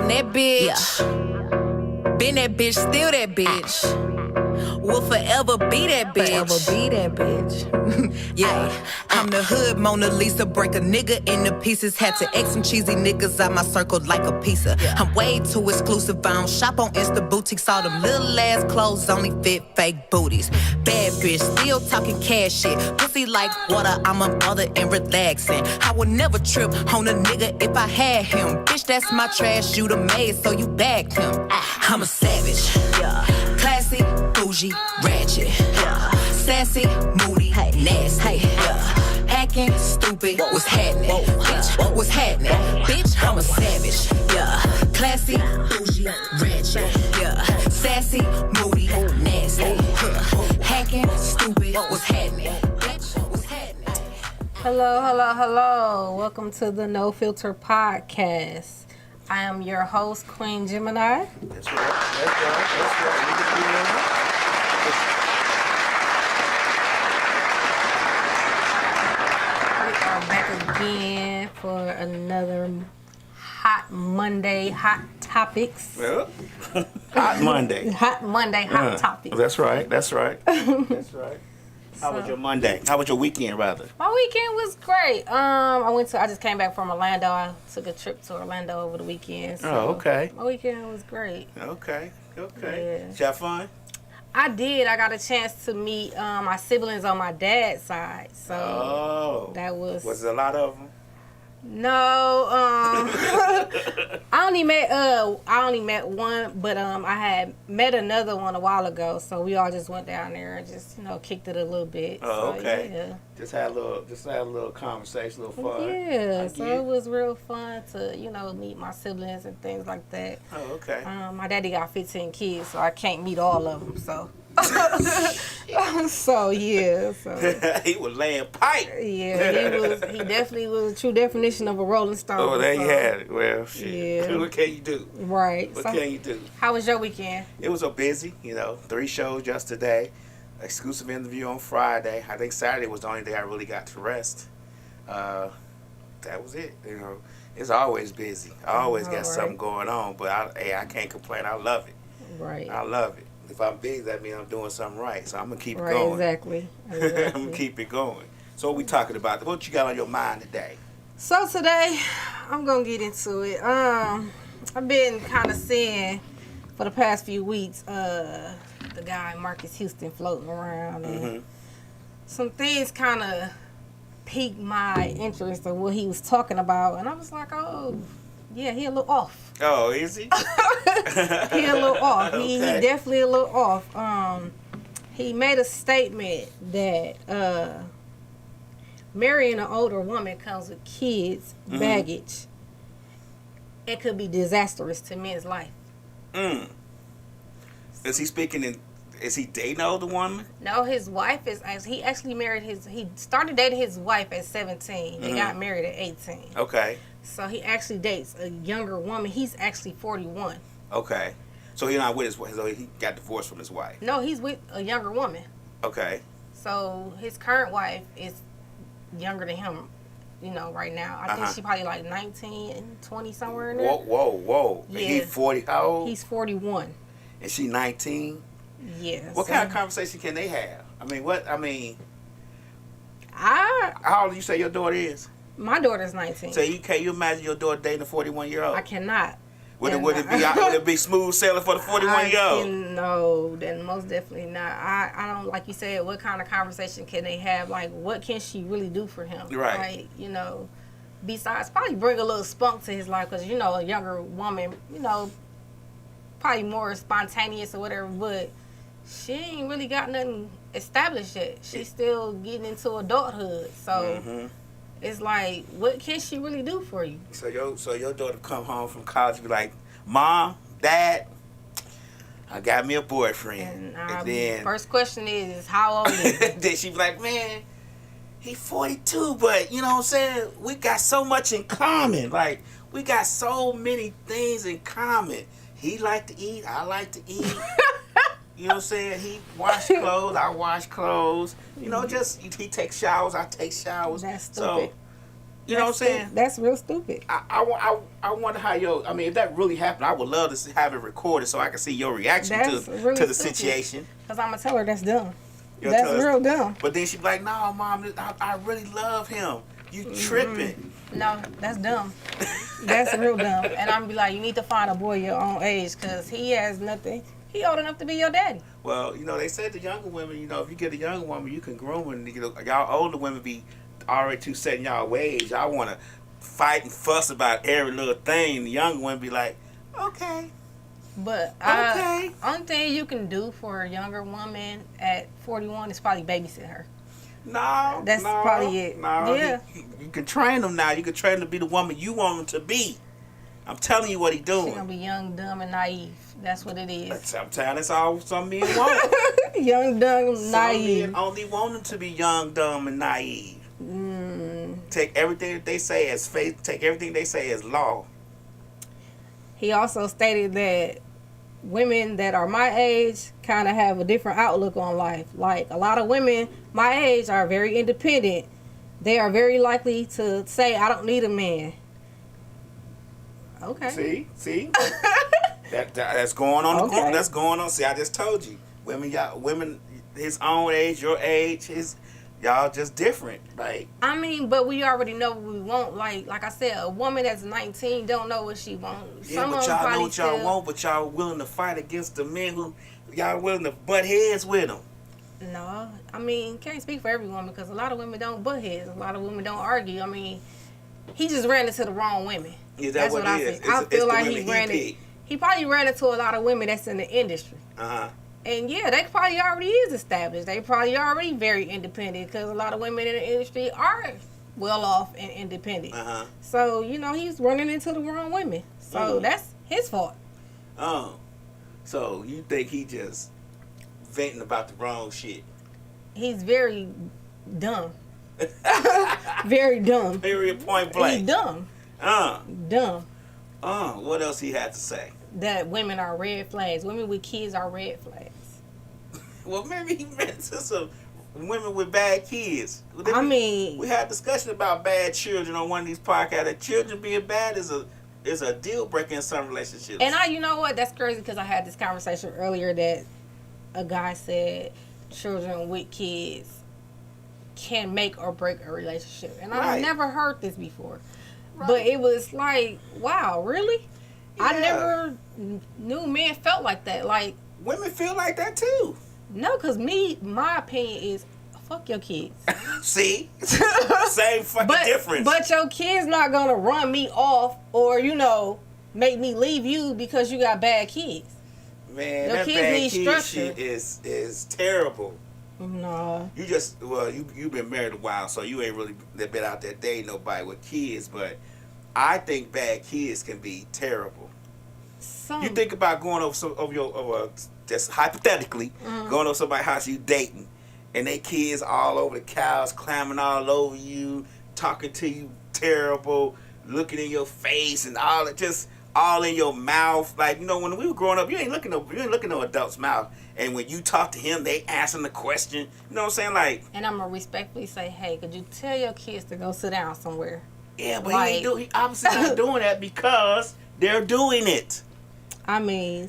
that bitch. Been that bitch, still that bitch. Will forever be that bitch. Forever be that bitch. Yeah, I'm the hood Mona Lisa. Break a nigga into pieces. Had to X some cheesy niggas out my circle like a pizza. I'm way too exclusive. I don't shop on Insta boutiques. All them little ass clothes only fit fake booties. Bad bitch, still talking cash shit. Pussy like water, I'm a mother and relaxing. I would never trip on a nigga if I had him. Bitch, that's my trash. You the maid, so you bagged him. I'm a savage. Yeah. Classy, bougie, ratchet. Yeah. Sassy, moody, nasty. Yeah. Acting stupid, what's happening? Bitch, what's happening? Bitch, I'm a savage. Yeah. Classy, bougie, ratchet. Yeah. Sassy, moody, nasty. Hacking, stupid, what's happening? Bitch, what's happening? Hello. Welcome to the No Filter PodCast. I am your host, Queen Gemini. That's right. We are back again for another Hot Monday, Hot Topics. Well, Hot Monday. Hot Monday, Hot Topics. That's right. How was your Monday? How was your weekend, rather? My weekend was great. I just came back from Orlando. I took a trip to Orlando over the weekend. So okay. My weekend was great. Okay. Yeah. Did you have fun? I did. I got a chance to meet my siblings on my dad's side. So that was. Was there a lot of them? No, I only met one, but I had met another one a while ago, so we all just went down there and just kicked it a little bit. Oh, so, okay. Yeah. Just had a little conversation, a little fun. Yeah, so it was real fun to meet my siblings and things like that. Oh, okay. My daddy got 15 kids, so I can't meet all of them. So. So yeah, he was laying pipe. Yeah, he definitely was a true definition of a Rolling Stone. Oh, there you had it. Well, shit. Yeah. What can you do? Right. What can you do? How was your weekend? It was busy. 3 shows yesterday, exclusive interview on Friday. I think Saturday was the only day I really got to rest. That was it. It's always busy. I always got something going on, but I can't complain. I love it. Right. I love it. If I'm busy, that means I'm doing something right. So I'm going to keep it right, going. Exactly. I'm going to keep it going. So what we talking about? What you got on your mind today? So today, I'm going to get into it. I've been kind of seeing for the past few weeks the guy Marcus Houston floating around. And some things kind of piqued my interest of what he was talking about. And I was like, oh, yeah, he a little off. Oh, is he? He a little off. He definitely a little off. He made a statement that marrying an older woman comes with kids, baggage. It could be disastrous to men's life. Is he is he dating an older woman? No, his wife he actually married he started dating his wife at 17. They got married at 18. Okay. So he actually dates a younger woman. He's actually 41. Okay. So he's not with his wife. So he got divorced from his wife. No, he's with a younger woman. Okay. So his current wife is younger than him, right now. I think she probably like 19 and 20 somewhere in there. Whoa. Yeah. He's 40. How old? He's 41. And she 19? Yeah. What kind of conversation can they have? How old do you say your daughter is? My daughter's 19. So can you imagine your daughter dating a 41-year-old? I cannot. Would it be smooth sailing for the 41-year-old? No, then most definitely not. I don't, like you said, what kind of conversation can they have? Like, what can she really do for him? Right. Like, besides probably bring a little spunk to his life because, a younger woman, probably more spontaneous or whatever, but she ain't really got nothing established yet. She's still getting into adulthood. So it's like, what can she really do for you? So your daughter come home from college and be like, Mom, Dad, I got me a boyfriend. And then first question is how old is he? Then she be like, man, he 42, but you know what I'm saying? We got so much in common. Like, we got so many things in common. He like to eat, I like to eat. You know what I'm saying? He wash clothes, I wash clothes. Just he takes showers, I take showers. That's stupid. So, You know what I'm saying? That's real stupid. I wonder how if that really happened, I would love to have it recorded so I can see your reaction Really to the stupid. situation. Because I'm going to tell her that's dumb. That's real dumb. But then she'd be like, no, Mom, I really love him. You tripping. No, that's dumb. That's real dumb. And I'm be like, you need to find a boy your own age because he has nothing. He old enough to be your daddy. Well, they said the younger women, if you get a younger woman, you can groom and y'all older women be already too set in y'all ways. Y'all want to fight and fuss about every little thing. The younger women be like, okay. But only thing you can do for a younger woman at 41 is probably babysit her. No, that's probably it. No, yeah, you can train them now. You can train them to be the woman you want them to be. I'm telling you what he's doing. She's gonna be young, dumb, and naive. That's what it is. I'm telling that's all some men want. Young, dumb, naive. Some men only want them to be young, dumb, and naive. Take everything that they say as faith. Take everything they say as law. He also stated that women that are my age kind of have a different outlook on life. Like a lot of women my age are very independent. They are very likely to say, I don't need a man. Okay. See? that's going on. Okay. That's going on. See, I just told you. Women his own age, your age, y'all just different. Like, but we already know what we want. Like I said, a woman that's 19 don't know what she wants. Yeah, but y'all know what y'all want, but y'all willing to fight against the men who y'all willing to butt heads with them. No, can't speak for every woman because a lot of women don't butt heads. A lot of women don't argue. He just ran into the wrong women. Is that what it is? I feel like he probably ran into a lot of women that's in the industry. And yeah, they probably already is established. They probably already very independent because a lot of women in the industry are well off and independent. So, he's running into the wrong women. So that's his fault. Oh. So you think he just venting about the wrong shit? He's very dumb. Very dumb. Period, point blank. He's dumb. Dumb. What else he had to say? That women are red flags. Women with kids are red flags. Well, maybe he meant to some women with bad kids. We had a discussion about bad children on one of these podcasts. That children being bad is a deal breaker in some relationships. And you know what? That's crazy because I had this conversation earlier that a guy said children with kids can make or break a relationship. And I've never heard this before. Right. But it was like, wow, really? Yeah. I never knew men felt like that. Like, women feel like that too. No, because my opinion is, fuck your kids. See? Same fucking difference. But your kid's not going to run me off or, make me leave you because you got bad kids. Man, that bad kid shit is terrible. No. You've been married a while, so you ain't really been out there dating nobody with kids, but I think bad kids can be terrible. You think about going over just hypothetically, going over somebody's house you dating, and they kids all over the couch, climbing all over you, talking to you terrible, looking in your face, and all in your mouth. Like, when we were growing up, you ain't looking no adult's mouth. And when you talk to him, they answering the question. You know what I'm saying? Like, and I'm gonna respectfully say, hey, could you tell your kids to go sit down somewhere? Yeah, but he obviously not doing that because they're doing it.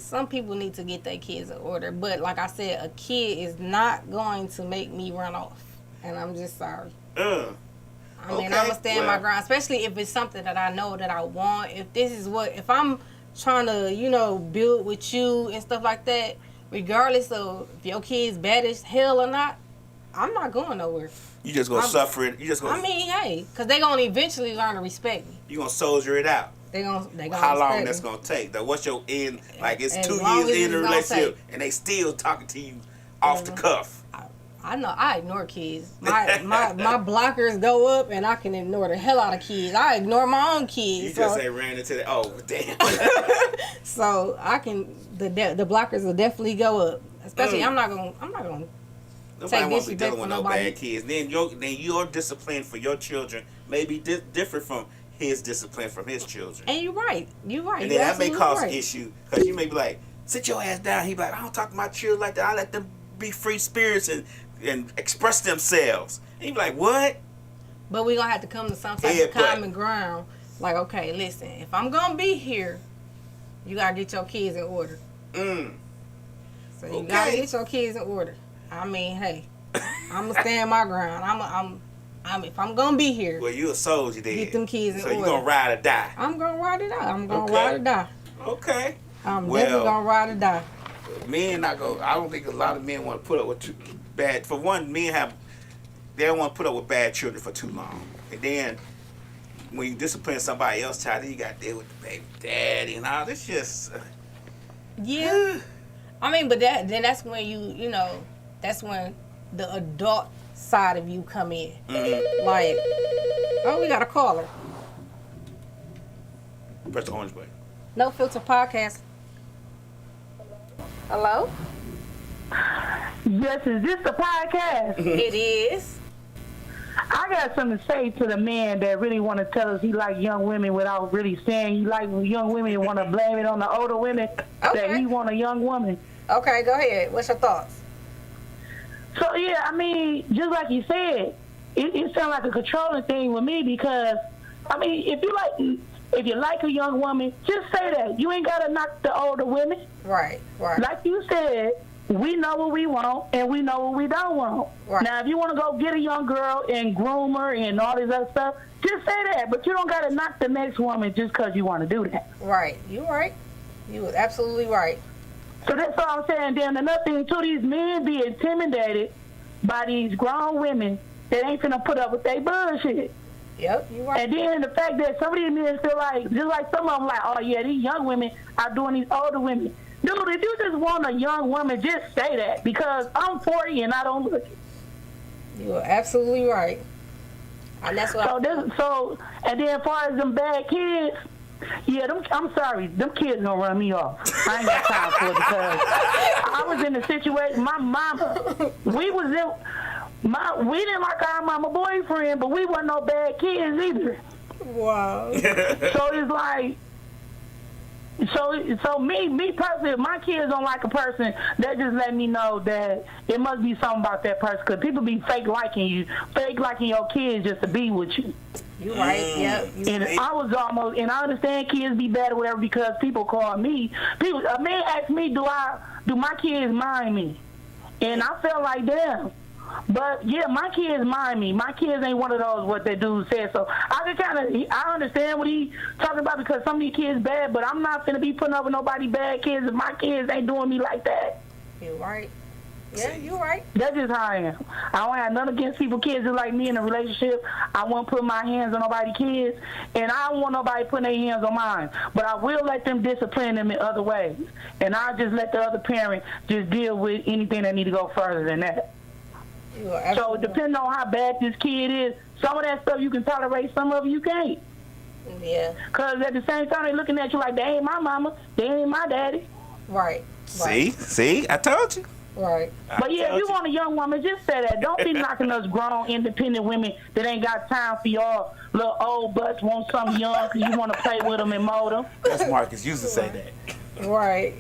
Some people need to get their kids in order. But like I said, a kid is not going to make me run off. And I'm just sorry. I'm going to stand my ground, especially if it's something that I know that I want. If I'm trying to, build with you and stuff like that, regardless of if your kid's bad as hell or not, I'm not going nowhere. You just going to suffer it. Hey, because they're going to eventually learn to respect me. You're going to soldier it out. They gonna how long that's gonna take? Though, what's your end? Like, it's 2 years in the relationship, and they still talking to you off the cuff. I know. I ignore kids. My blockers go up, and I can ignore the hell out of kids. I ignore my own kids. You just ain't ran into that. Oh, damn. So I can. The blockers will definitely go up. Especially, I'm not gonna. Nobody wants to be dealing with no bad kids. Then your discipline for your children may be different from his discipline from his children. And you're right. And then that may cause an issue because you may be like, sit your ass down. He be like, I don't talk to my children like that. I let them be free spirits and express themselves. And you be like, what? But we're gonna have to come to some type of common ground. Like, okay, listen, if I'm gonna be here, you gotta get your kids in order. So you gotta get your kids in order. I mean, hey, I'm gonna stand my ground. I'm if I'm gonna be here. Well, you a soldier then. Get them kids in order. So you gonna ride or die? I'm gonna ride it out. I'm gonna ride or die. Okay. I'm definitely gonna ride or die. Men not gonna. I don't think a lot of men want to put up with bad. For one, they don't want to put up with bad children for too long. And then when you discipline somebody else's child, then you got to deal with the baby daddy and all. It's just. Yeah. I mean, but that's when you know, that's when the adult side of you come in. Like, oh, we got a caller. Press the orange button. No Filter Podcast. Hello? Yes, is this the podcast? It is. I got something to say to the man that really want to tell us he like young women without really saying he like young women and want to blame it on the older women that he want a young woman. Okay, go ahead. What's your thoughts? So, yeah, I mean, just like you said, it sounds like a controlling thing with me because, I mean, if you like a young woman, just say that. You ain't got to knock the older women. Right. Like you said, we know what we want and we know what we don't want. Right. Now, if you want to go get a young girl and groom her and all this other stuff, just say that. But you don't got to knock the next woman just because you want to do that. Right. You're right. You was absolutely right. So that's all I'm saying. Then another thing, too, these men be intimidated by these grown women that ain't finna put up with their bullshit. Yep, you right. And then the fact that some of these men feel like, just like some of them like, oh, yeah, these young women are doing these older women. Dude, if you just want a young woman, just say that because I'm 40 and I don't look it. You are absolutely right. And that's what and then as far as them bad kids, yeah, I'm sorry, them kids gonna run me off. I ain't got time for it because I was in a situation, my mama, we didn't like our mama boyfriend, but we wasn't no bad kids either. Wow. So it's like, so me personally, if my kids don't like a person, that just let me know that it must be something about that person. Because people be fake liking your kids just to be with you. You right, yep. And I understand kids be bad or whatever because people call me. A man asked me, do my kids mind me? And I felt like, damn. But yeah, my kids mind me. My kids ain't one of those what that dude said. So I understand what he talking about because some of these kids bad, but I'm not finna be putting up with nobody bad kids if my kids ain't doing me like that. You right. Yeah, you right. That's just how I am. I don't have nothing against people, kids just like me in a relationship. I won't put my hands on nobody's kids, and I don't want nobody putting their hands on mine. But I will let them discipline them in other ways. And I'll just let the other parent just deal with anything that need to go further than that. So depending on how bad this kid is, some of that stuff you can tolerate, some of it you can't. Yeah. Because at the same time, they're looking at you like, they ain't my mama, they ain't my daddy. Right. See, I told you. Right. But yeah, if you want a young woman, just say that. Don't be knocking us grown, independent women that ain't got time for y'all little old butts want something young because you want to play with them and mold them. That's Marcus used to say that. Right.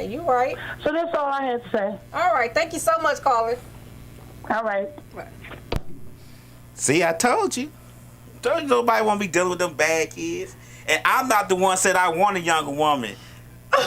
You right. So that's all I had to say. All right. Thank you so much, caller. All right. See, I told you. Told you nobody want to be dealing with them bad kids. And I'm not the one said I want a younger woman.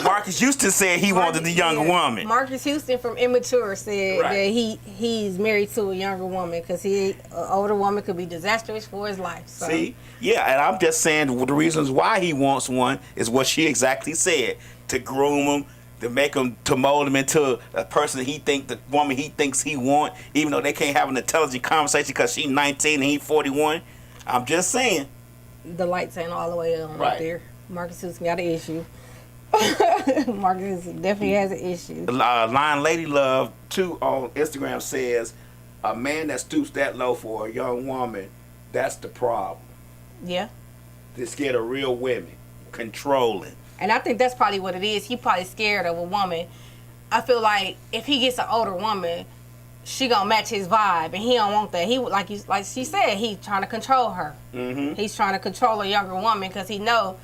Marcus Houston said he wanted the younger woman. Marcus Houston from Immature said that he's married to a younger woman because an older woman could be disastrous for his life. So. See? Yeah, and I'm just saying the reasons why he wants one is what she exactly said. To groom him, to make him, to mold him into a person the woman he thinks he want, even though they can't have an intelligent conversation because she's 19 and he's 41. I'm just saying. The lights ain't all the way on right there. Marcus Houston got an issue. Marcus definitely has an issue. Lion Lady Love, too, on Instagram says, a man that stoops that low for a young woman, that's the problem. Yeah. They're scared of real women, controlling. And I think that's probably what it is. He probably scared of a woman. I feel like if he gets an older woman, she gonna match his vibe, and he don't want that. He like she said, he's trying to control her. Mm-hmm. He's trying to control a younger woman because he know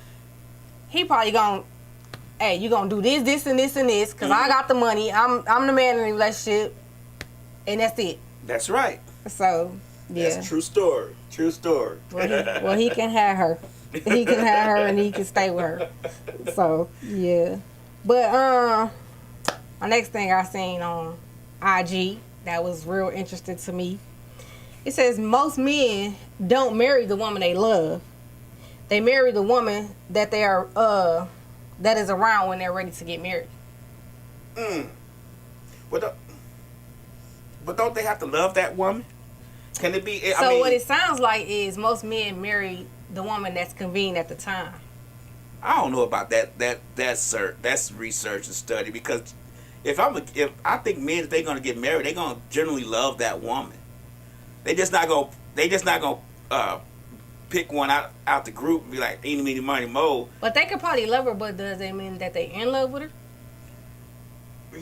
he probably gonna, hey, you gonna do this, and this, and this because I got the money. I'm the man in the relationship, and that's it. That's right. So Yeah. That's a true story. True story. Well, he can have her. He can have her and he can stay with her. So, yeah. But, my next thing I seen on IG that was real interesting to me. It says most men don't marry the woman they love. They marry the woman that they are, that is around when they're ready to get married. But don't they have to love that woman? Can it be? So what it sounds like is most men marry the woman that's convenient at the time. I don't know about that. That's research and study, because if I think men, if they're gonna get married, they're gonna generally love that woman. They just not gonna pick one out the group and be like, eeny, meeny, miny, mo. But they could probably love her, but does that mean that they in love with her?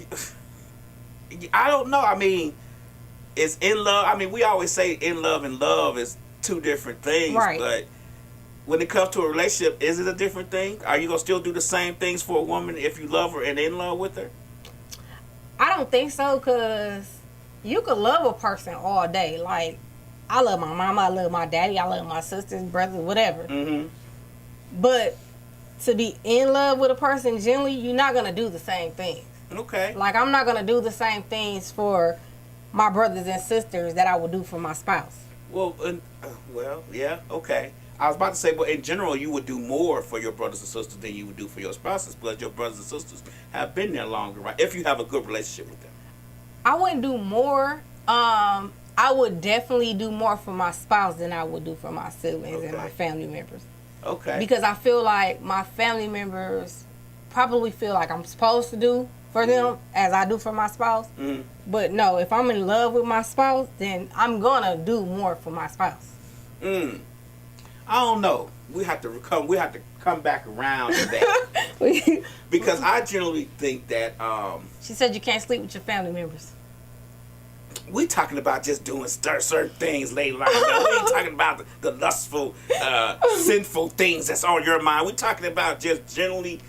I don't know. I mean, it's in love. I mean, we always say in love and love is two different things. Right. But when it comes to a relationship, is it a different thing? Are you going to still do the same things for a woman if you love her and in love with her? I don't think so, because you could love a person all day. Like, I love my mama, I love my daddy, I love my sisters, brothers, whatever. Mm-hmm. But to be in love with a person, generally, you're not going to do the same things. Okay. Like, I'm not going to do the same things for my brothers and sisters that I would do for my spouse. Well, yeah, okay. I was about to say, but in general, you would do more for your brothers and sisters than you would do for your spouses, but your brothers and sisters have been there longer, right? If you have a good relationship with them. I wouldn't do more. I would definitely do more for my spouse than I would do for my siblings and my family members. Okay. Because I feel like my family members probably feel like I'm supposed to do for them as I do for my spouse. Mm-hmm. But no, if I'm in love with my spouse, then I'm gonna do more for my spouse. I don't know. We have to come back around to that. Because I generally think that She said you can't sleep with your family members. we talking about just doing certain things later on. We ain't talking about the lustful, sinful things that's on your mind. We talking about just generally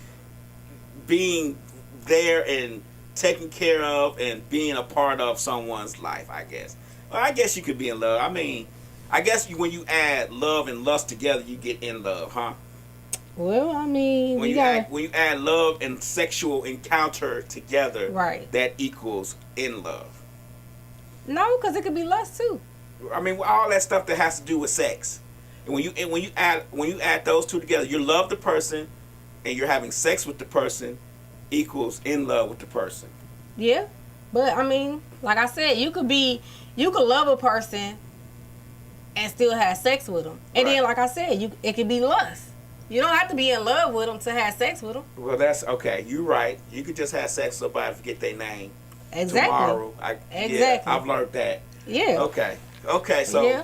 being there and taking care of and being a part of someone's life, I guess. Well, I guess you could be in love. I mean, I guess when you add love and lust together, you get in love, huh? Well, I mean, When you add love and sexual encounter together, right, that equals in love. No, because it could be lust too. I mean, all that stuff that has to do with sex. And when you add those two together, you love the person and you're having sex with the person equals in love with the person. Yeah, but I mean, like I said, you could love a person and still have sex with them, and then, like I said, it could be lust. You don't have to be in love with them to have sex with them. Well, that's okay. You're right. You could just have sex with somebody, forget their name. Exactly. Tomorrow. Exactly. Yeah, I've learned that. Yeah. Okay. So. Yeah.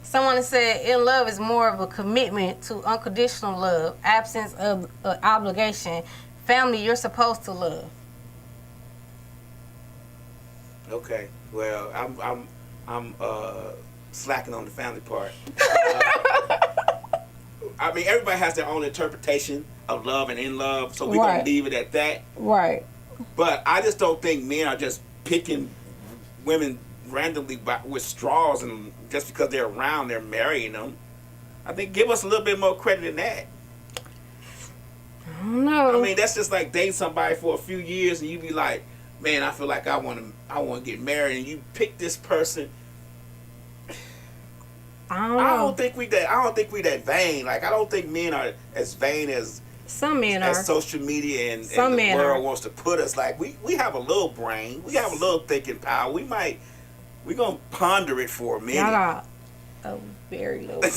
Someone said in love is more of a commitment to unconditional love, absence of obligation. Family, you're supposed to love. Okay. Well, I'm slacking on the family part. I mean, everybody has their own interpretation of love and in love, so we're gonna leave it at that. Right. But I just don't think men are just picking women randomly with straws, and just because they're around, they're marrying them. I think give us a little bit more credit than that. I don't know. I mean, that's just like dating somebody for a few years, and you be like, "Man, I feel like I want to get married," and you pick this person. I don't know. I don't think we that vain. Like, I don't think men are as vain as some men are. As social media and Some the men world are. wants to put us. Like, we have a little brain. We have a little thinking power. We're going to ponder it for a minute. I got a very little Oh,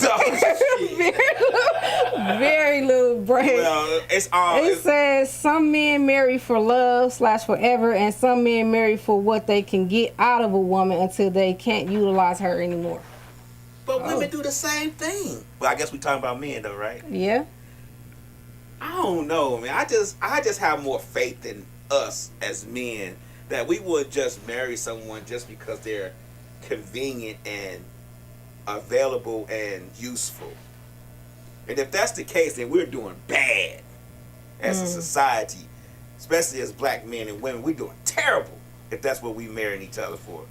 very little brain. well, It says some men marry for love / forever, and some men marry for what they can get out of a woman until they can't utilize her anymore. But women do the same thing. Well, I guess we talking about men though, right? Yeah. I don't know, man. I just have more faith in us as men that we would just marry someone just because they're convenient and available and useful. And if that's the case, then we're doing bad as a society, especially as black men and women. We're doing terrible if that's what we marrying each other for.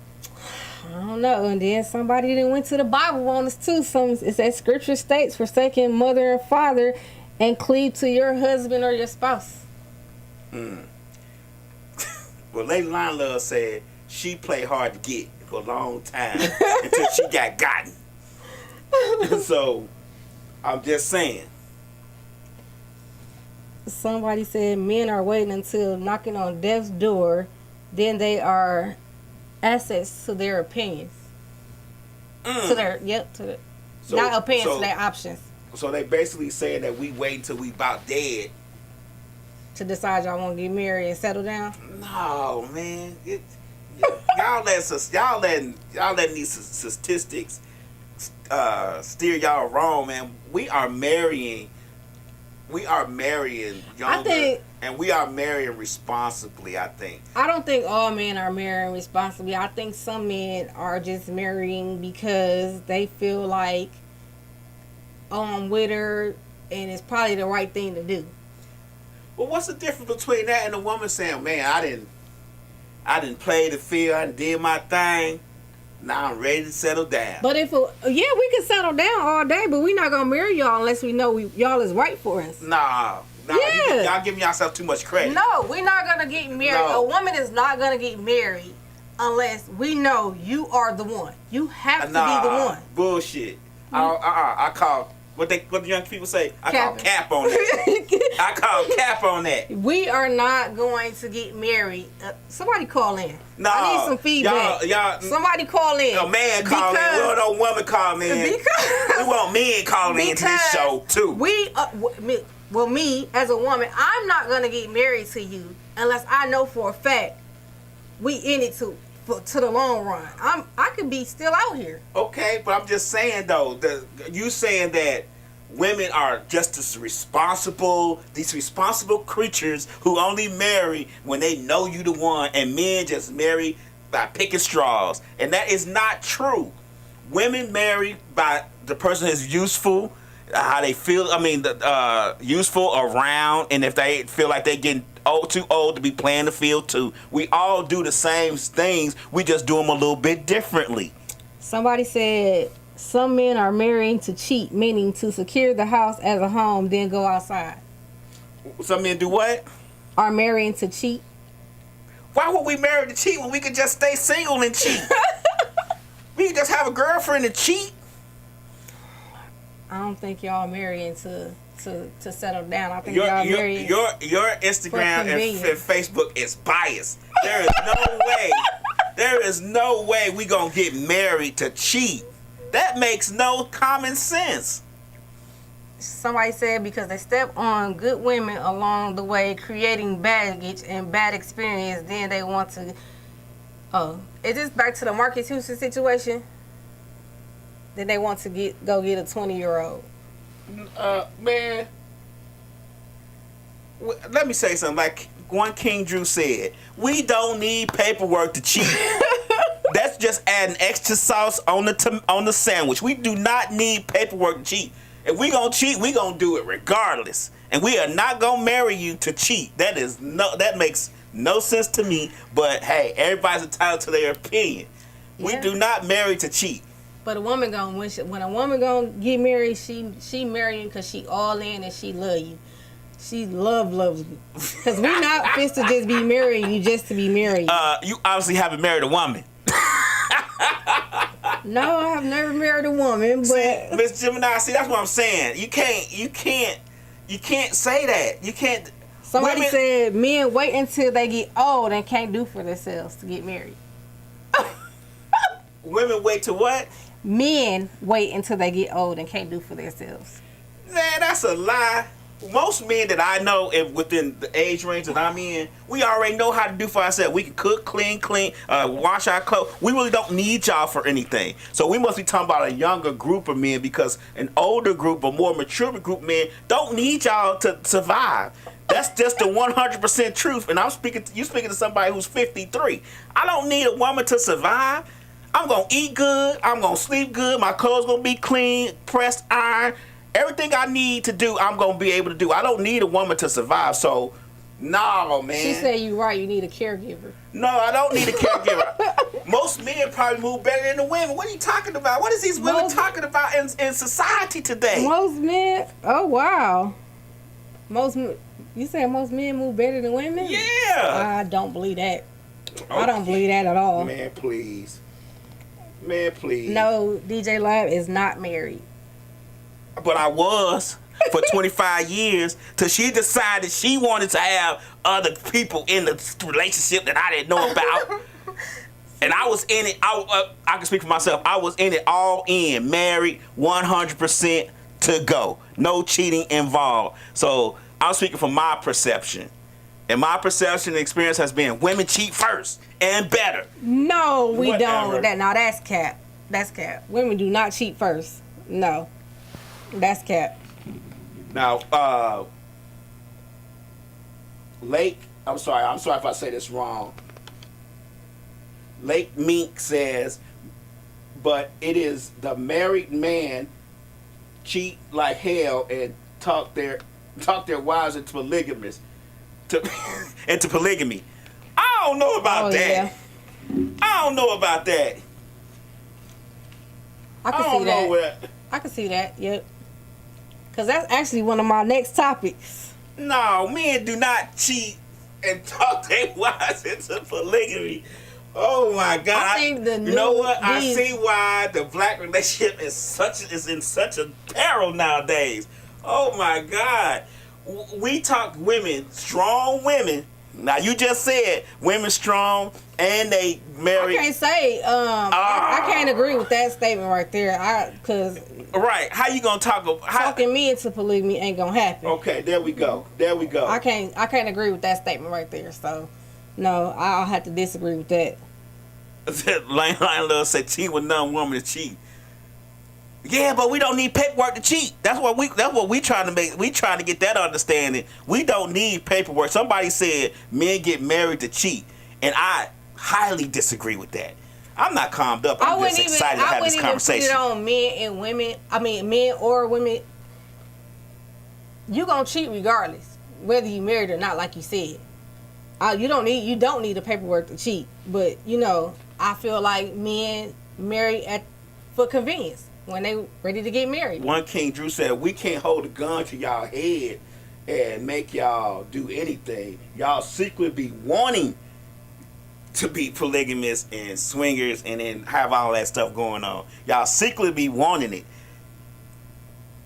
I don't know. And then somebody that went to the Bible on us too. It says scripture states, forsaking mother and father and cleave to your husband or your spouse. Well, Lady Line Love said she played hard to get for a long time until she got gotten. So, I'm just saying. Somebody said men are waiting until knocking on death's door, then they are assets to their opinions. To their, not opinions, to their options. So they basically saying that we wait until we about dead to decide y'all want to get married and settle down. No, man. Y'all letting these statistics steer y'all wrong, man. We are marrying younger, and we are marrying responsibly, I think. I don't think all men are marrying responsibly. I think some men are just marrying because they feel like, oh, I'm with her, and it's probably the right thing to do. Well, what's the difference between that and a woman saying, man, I didn't play the field, I did my thing, now I'm ready to settle down. But we can settle down all day, but we're not going to marry y'all unless we know y'all is right for us. Nah, yeah. Y'all giving yourself too much credit. No, we're not going to get married. No. A woman is not going to get married unless we know you are the one. You have to be the one. Bullshit. I call... What the young people say? I call cap on that. I call cap on that. We are not going to get married. Somebody call in. No, I need some feedback. Y'all, somebody call in. A man call in. We don't know woman call in. We want men calling into this show too. Me as a woman, I'm not gonna get married to you unless I know for a fact we in it to the long run. I could be still out here. Okay, but I'm just saying though, you saying that women are just as responsible, these responsible creatures who only marry when they know you the one, and men just marry by picking straws, and that is not true. Women marry by the person is useful, how they feel. I mean, useful around, and if they feel like they're getting too old to be playing the field too. We all do the same things. We just do them a little bit differently. Somebody said some men are marrying to cheat, meaning to secure the house as a home, then go outside. Some men do what? Are marrying to cheat. Why would we marry to cheat when we could just stay single and cheat? We could just have a girlfriend and cheat. I don't think y'all marrying to settle down. I think y'all marrying. Your Instagram and Facebook is biased. There is no way. There is no way we gonna get married to cheat. That makes no common sense. Somebody said because they step on good women along the way, creating baggage and bad experience, then they want to. Oh, is this back to the Marcus Houston situation? Then they want to go get a 20-year-old. Man, let me say something. Like one King Drew said, we don't need paperwork to cheat. That's just adding extra sauce on the sandwich. We do not need paperwork to cheat. If we gonna cheat, we gonna do it regardless. And we are not gonna marry you to cheat. That makes no sense to me. But hey, everybody's entitled to their opinion. Yeah. We do not marry to cheat. But a woman when a woman gonna get married, she marrying because she all in and she love you. She loves you. Because we not fit to just be marrying you just to be married. You obviously haven't married a woman. No, I have never married a woman. But Mz Gemini, see that's what I'm saying. You can't say that. You can't. Somebody said men wait until they get old and can't do for themselves to get married. Women wait to what? Men wait until they get old and can't do for themselves. Man, that's a lie. Most men that I know within the age range that I'm in, we already know how to do for ourselves. We can cook, clean, wash our clothes. We really don't need y'all for anything. So we must be talking about a younger group of men, because an older group, a more mature group of men don't need y'all to survive. That's just the 100% truth. And you speaking to somebody who's 53. I don't need a woman to survive. I'm going to eat good. I'm going to sleep good. My clothes going to be clean, pressed iron. Everything I need to do, I'm going to be able to do. I don't need a woman to survive. So No, man. She said you right. You need a caregiver. No, I don't need a caregiver. Most men probably move better than the women. What are you talking about? What is these women talking about in society today? Most men. Oh wow. You said most men move better than women? Yeah. I don't believe that. Okay. I don't believe that at all. Man, please. Man, please. No, DJ Lab is not married. But I was for 25 years till she decided she wanted to have other people in the relationship that I didn't know about. And I was in it. I can speak for myself. I was in it all in, married 100% to go. No cheating involved. So I'm speaking from my perception. And my perception and experience has been women cheat first and better. No, we Whatever. don't. Now that's cap. That's cap. Women do not cheat first. No. That's cap. Now, Lake, I'm sorry if I say this wrong. Lake Mink says, but it is the married man cheat like hell and talk their wives into polygamous. Into polygamy. I don't know about that. Yeah. I don't know about that. I can see that. I can see that. Yep. Because that's actually one of my next topics. No, men do not cheat and talk their wives into polygamy. Oh my God! I think you know what? I see why the black relationship is in such a peril nowadays. Oh my God! We talk women, strong women. Now you just said women strong and they marry. I can't say. I can't agree with that statement right there. Because right, how you gonna talk? Talking me into polygamy ain't gonna happen. Okay, there we go. There we go. I can't agree with that statement right there. So, no, I'll have to disagree with that. Lane Love said cheat with none woman to cheat. Yeah, but we don't need paperwork to cheat. That's what we trying to make. We trying to get that understanding. We don't need paperwork. Somebody said men get married to cheat, and I highly disagree with that. I'm not calmed up. I'm just excited to have this conversation. I wouldn't even put it on men and women. I mean, men or women. You gonna cheat regardless, whether you married or not. Like you said, you don't need the paperwork to cheat. But I feel like men marry for convenience. When they ready to get married. One King Drew said, we can't hold a gun to y'all head and make y'all do anything. Y'all secretly be wanting to be polygamous and swingers and then have all that stuff going on. Y'all secretly be wanting it.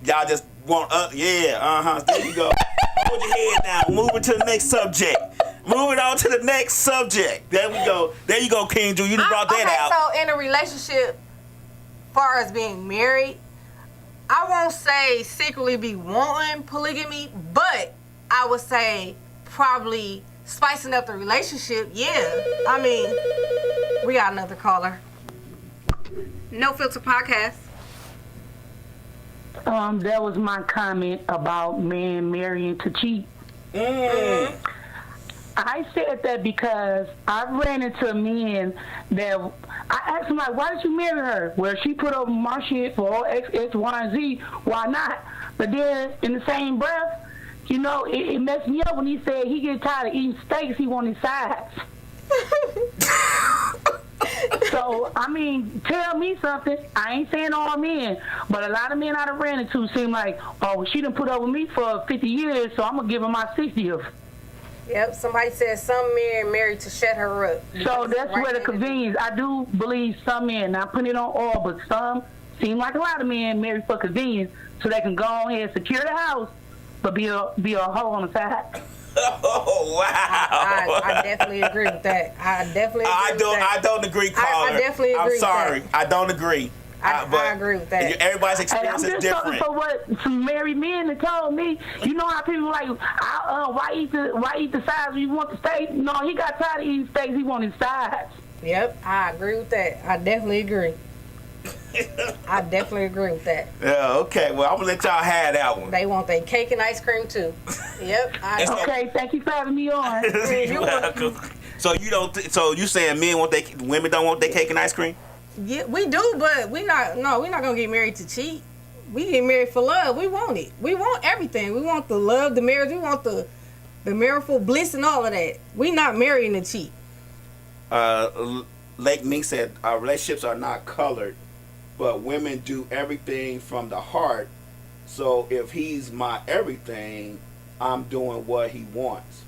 Y'all just want there you go. Hold your head down. Moving to the next subject. Moving on to the next subject. There we go. There you go, King Drew. You just brought that out. So in a relationship, far as being married, I won't say secretly be wanting polygamy, but I would say probably spicing up the relationship. Yeah, I mean, we got another caller. No Filter Podcast. That was my comment about men marrying to cheat. Mm. I said that because I ran into men that I asked them, like, why did you marry her? Well, she put up my shit for all X, Y, and Z. Why not? But then in the same breath, it messed me up when he said he get tired of eating steaks. He wanted sides. So, I mean, tell me something. I ain't saying all men, but a lot of men I done ran into seem like, oh, she done put up with me for 50 years, so I'm going to give her my 60th. Yep, somebody said some men married to shut her up. So that's where the convenience, I do believe some men, not putting it on all, but some seem like a lot of men married for convenience so they can go ahead and secure the house, but be a hoe on the side. Oh, wow. I definitely agree with that. I don't agree, caller. I definitely agree. I'm sorry. With that. I don't agree. I agree with that. Everybody's experience is different. I'm just talking for what some married men have told me. You know how people like, why eat the sides when you want the steak? No, he got tired of eating steaks. He wanted sides. Yep, I agree with that. I definitely agree. I definitely agree with that. Yeah, okay. Well, I'm going to let y'all have that one. They want their cake and ice cream, too. Yep. Okay, thank you for having me on. You're welcome. So you saying women don't want their cake and ice cream? Yeah, we do, but we're not gonna get married to cheat. We get married for love. We want it. We want everything. We want the love, the marriage. We want the The marital bliss and all of that. We not marrying to cheat. Lake Mink said, relationships are not colored, but women do everything from the heart. So if he's my everything, I'm doing what he wants.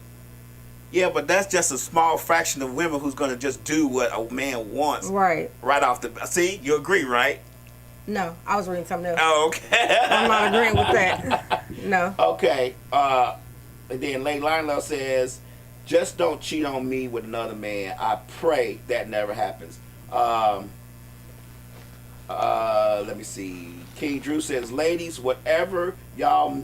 Yeah, but that's just a small fraction of women who's going to just do what a man wants. Right. Right off the... See, you agree, right? No, I was reading something else. Oh, okay. I'm not agreeing with that. No. Okay. And then Lake Lionel says, just don't cheat on me with another man. I pray that never happens. Let me see. King Drew says, ladies, wherever y'all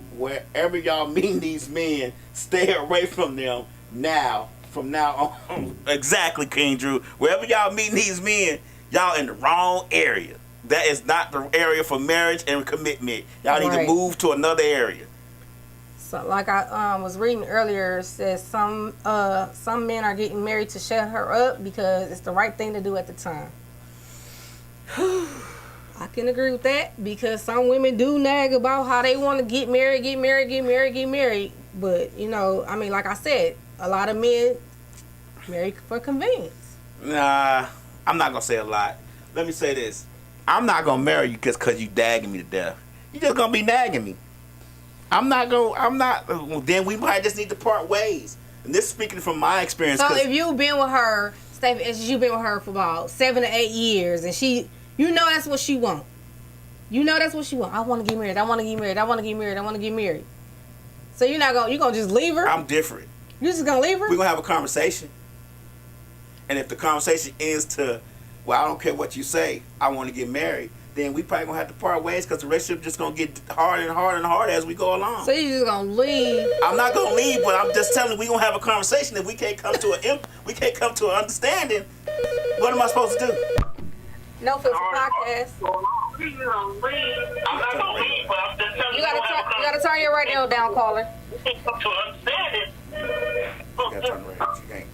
meet these men, stay away from them from now on. Exactly, King Drew. Wherever y'all meet these men, y'all in the wrong area. That is not the area for marriage and commitment. Y'all need to move to another area. So, like I was reading earlier, it says some men are getting married to shut her up because it's the right thing to do at the time. I can agree with that because some women do nag about how they want to get married. But, I mean, like I said, a lot of men marry for convenience. Nah, I'm not going to say a lot. Let me say this. I'm not going to marry you just because you dagging me to death. You just going to be nagging me. Then we might just need to part ways. And this is speaking from my experience. So if you've been with her, you've been with her for about 7 to 8 years, and that's what she want. I want to get married. So you're gonna just leave her? I'm different. You just gonna leave her? We're gonna have a conversation. And if the conversation ends to, well, I don't care what you say, I want to get married, then we probably gonna have to part ways because the relationship just gonna get harder and harder and harder as we go along. So you just gonna leave? I'm not gonna leave, but I'm just telling you, we gonna have a conversation. If we can't come to an understanding, what am I supposed to do? No filter podcast. I'm not gonna leave, but I'm just telling you gotta turn your radio down, caller. To understand it. You gotta turn the radio. You can't.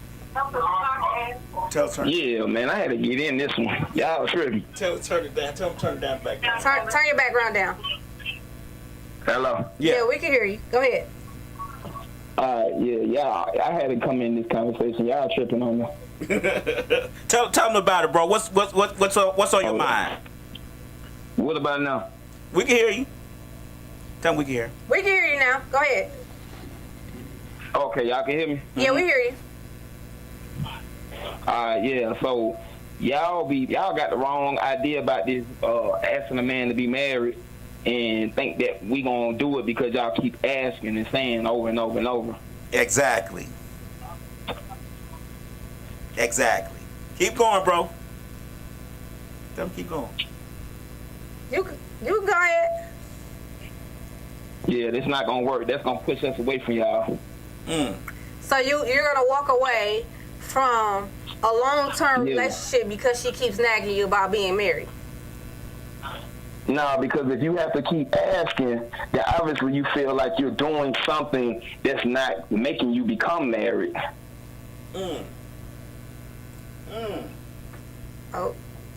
Tell turn. Yeah, man, I had to get in this one. Y'all tripping. Turn it down. Tell them turn it down back down. Turn your background down. Hello. Yeah, we can hear you. Go ahead. Y'all, I had to come in this conversation. Y'all tripping on me. Tell them about it, bro. What's on your mind? What about now? We can hear you. Tell them we can hear. We can hear you now. Go ahead. Okay, y'all can hear me? Yeah, we hear you. So y'all got the wrong idea about this asking a man to be married and think that we gonna do it because y'all keep asking and saying over and over and over. Exactly. Keep going, bro. Tell them keep going. You can go ahead. Yeah, that's not gonna work. That's gonna push us away from y'all. So you're gonna walk away from a long-term relationship because she keeps nagging you about being married? No, because if you have to keep asking, then obviously you feel like you're doing something that's not making you become married. Oh,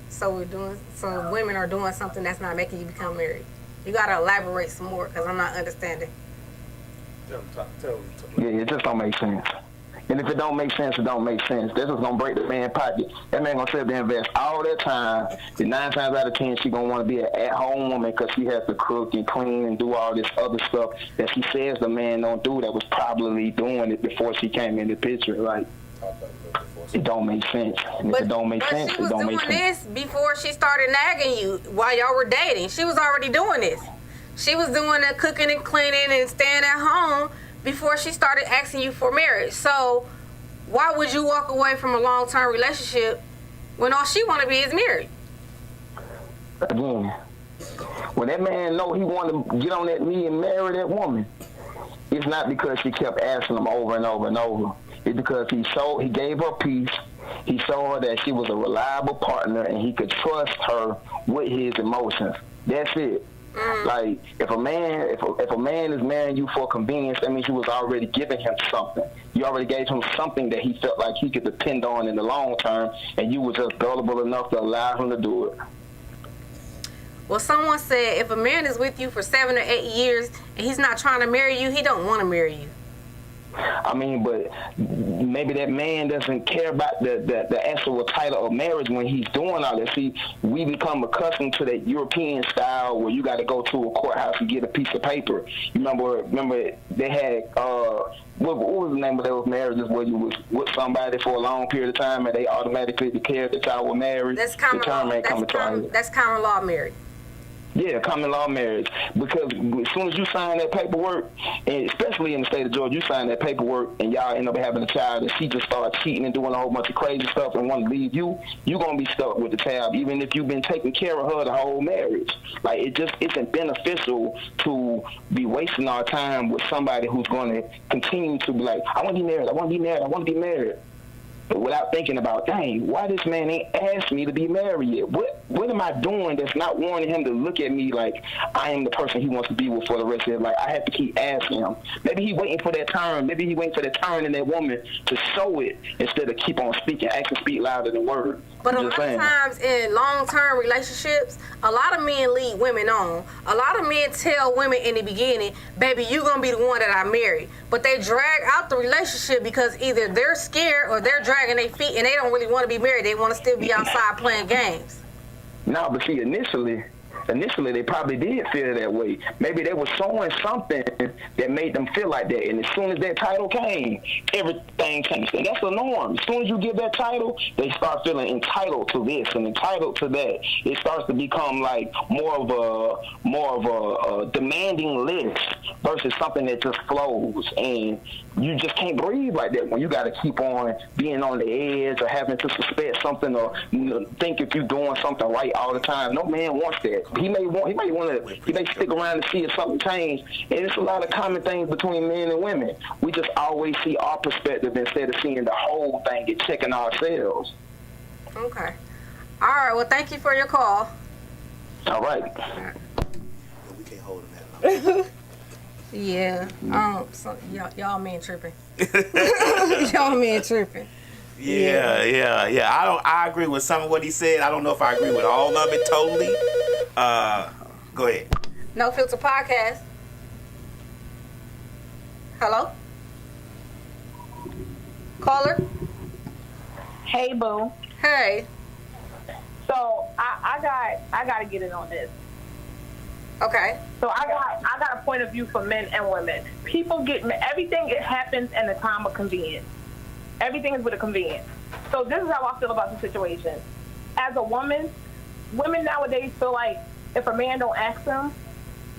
so women are doing something that's not making you become married. You gotta elaborate some more because I'm not understanding. Yeah, it just don't make sense. And if it don't make sense, it don't make sense. This is gonna break the man's pocket. That man gonna sit there and invest all that time. And 9 times out of 10, she gonna want to be an at-home woman because she has to cook and clean and do all this other stuff that she says the man don't do. That was probably doing it before she came in the picture. Like, it don't make sense. And if it don't make sense, it don't make sense. She was doing this before she started nagging you while y'all were dating. She was already doing this. She was doing the cooking and cleaning and staying at home before she started asking you for marriage. So why would you walk away from a long-term relationship when all she want to be is married? Again, when that man know he wanted to get on that knee and marry that woman, it's not because she kept asking him over and over and over. It's because he gave her peace. He saw her that she was a reliable partner and he could trust her with his emotions. That's it. Like, if a man is marrying you for convenience, that means you was already giving him something. You already gave him something that he felt like he could depend on in the long term, and you were just gullible enough to allow him to do it. Well, someone said if a man is with you for 7 or 8 years and he's not trying to marry you, he don't want to marry you. I mean, but maybe that man doesn't care about the actual title of marriage when he's doing all that. See, we become accustomed to that European style where you got to go to a courthouse and get a piece of paper. You remember they had what was the name of those marriages where you was with somebody for a long period of time and they automatically declared that y'all were married? That's common law. That's common law marriage. Yeah, common law marriage. Because as soon as you sign that paperwork, and especially in the state of Georgia, you sign that paperwork and y'all end up having a child and she just starts cheating and doing a whole bunch of crazy stuff and want to leave you, you're going to be stuck with the tab, even if you've been taking care of her the whole marriage. Like, it just isn't beneficial to be wasting our time with somebody who's going to continue to be like, I want to be married, I want to be married, I want to be married. But without thinking about, dang, why this man ain't asked me to be married yet? What am I doing that's not wanting him to look at me like I am the person he wants to be with for the rest of his life? I have to keep asking him. Maybe he waiting for that turn. Maybe he waiting for that turn in that woman to show it instead of keep on speaking. Actions speak louder than words. But a lot of times in long-term relationships, a lot of men lead women on. A lot of men tell women in the beginning, baby, you going to be the one that I marry. But they drag out the relationship because either they're scared or they're dragging their feet and they don't really want to be married. They want to still be outside playing games. No, but see, initially they probably did feel that way. Maybe they were showing something that made them feel like that. And as soon as that title came, everything changed. And that's the norm. As soon as you get that title, they start feeling entitled to this and entitled to that. It starts to become like more of a demanding list versus something that just flows. And you just can't breathe like that when you got to keep on being on the edge or having to suspect something or think if you're doing something right all the time. No man wants that. He may stick around to see if something changed. And it's a lot of common things between men and women. We just always see our perspective instead of seeing the whole thing and checking ourselves. Okay. All right. Well, thank you for your call. All right. We can't hold him that long. Yeah. Y'all men tripping. Y'all men tripping. Yeah. I agree with some of what he said. I don't know if I agree with all of it totally. Go ahead. No Filter Podcast. Hello? Caller? Hey, boo. Hey. So I got to get in on this. Okay. So I got a point of view for men and women. People everything. It happens in a time of convenience. Everything is with a convenience. So this is how I feel about the situation. As a woman, women nowadays feel like if a man don't ask them,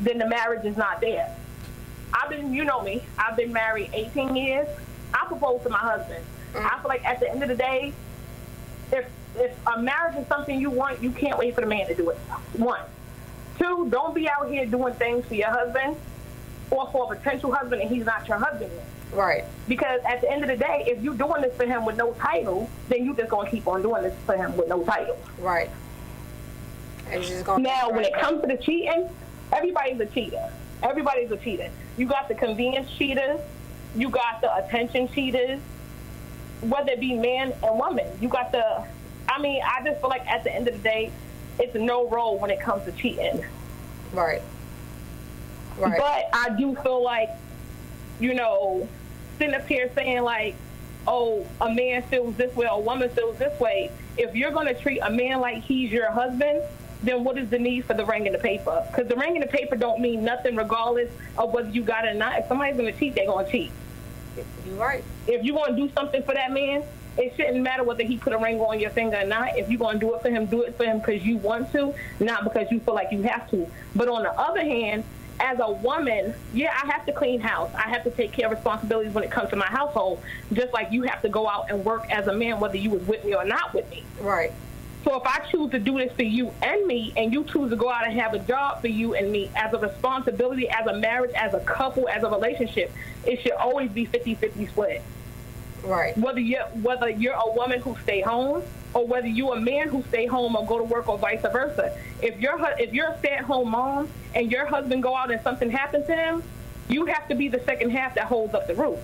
then the marriage is not there. You know me, I've been married 18 years. I proposed to my husband. I feel like at the end of the day, if a marriage is something you want, you can't wait for the man to do it. 1. 2, don't be out here doing things for your husband or for a potential husband and he's not your husband yet. Right. Because at the end of the day, if you're doing this for him with no title, then you just gonna keep on doing this for him with no title. Right. And just gonna now, when it comes to the cheating, everybody's a cheater. Everybody's a cheater. You got the convenience cheaters. You got the attention cheaters. Whether it be man and woman, you got I just feel like at the end of the day, it's no role when it comes to cheating. Right. But I do feel like, sitting up here saying like, oh, a man feels this way, or a woman feels this way. If you're going to treat a man like he's your husband, then what is the need for the ring in the paper? Because the ring in the paper don't mean nothing regardless of whether you got it or not. If somebody's going to cheat, they're going to cheat. You're right. If you're going to do something for that man, it shouldn't matter whether he put a ring on your finger or not. If you're going to do it for him because you want to, not because you feel like you have to. But on the other hand, as a woman, yeah, I have to clean house. I have to take care of responsibilities when it comes to my household, just like you have to go out and work as a man, whether you was with me or not with me. Right. So if I choose to do this for you and me, and you choose to go out and have a job for you and me, as a responsibility, as a marriage, as a couple, as a relationship, it should always be 50-50 split. Right. Whether you're a woman who stay home, or whether you're a man who stay home or go to work, or vice versa. If you're a stay-at-home mom and your husband go out and something happens to him, you have to be the second half that holds up the roof,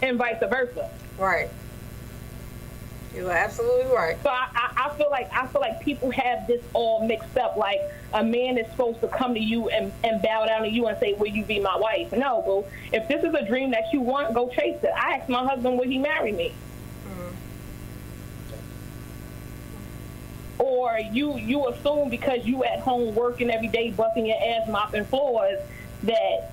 and vice versa. Right. You're absolutely right. So I feel like people have this all mixed up. Like a man is supposed to come to you and bow down to you and say, "Will you be my wife?" No, boo. If this is a dream that you want, go chase it. I asked my husband, "Will he marry me?" Or you assume because you at home working every day, busting your ass, mopping floors, that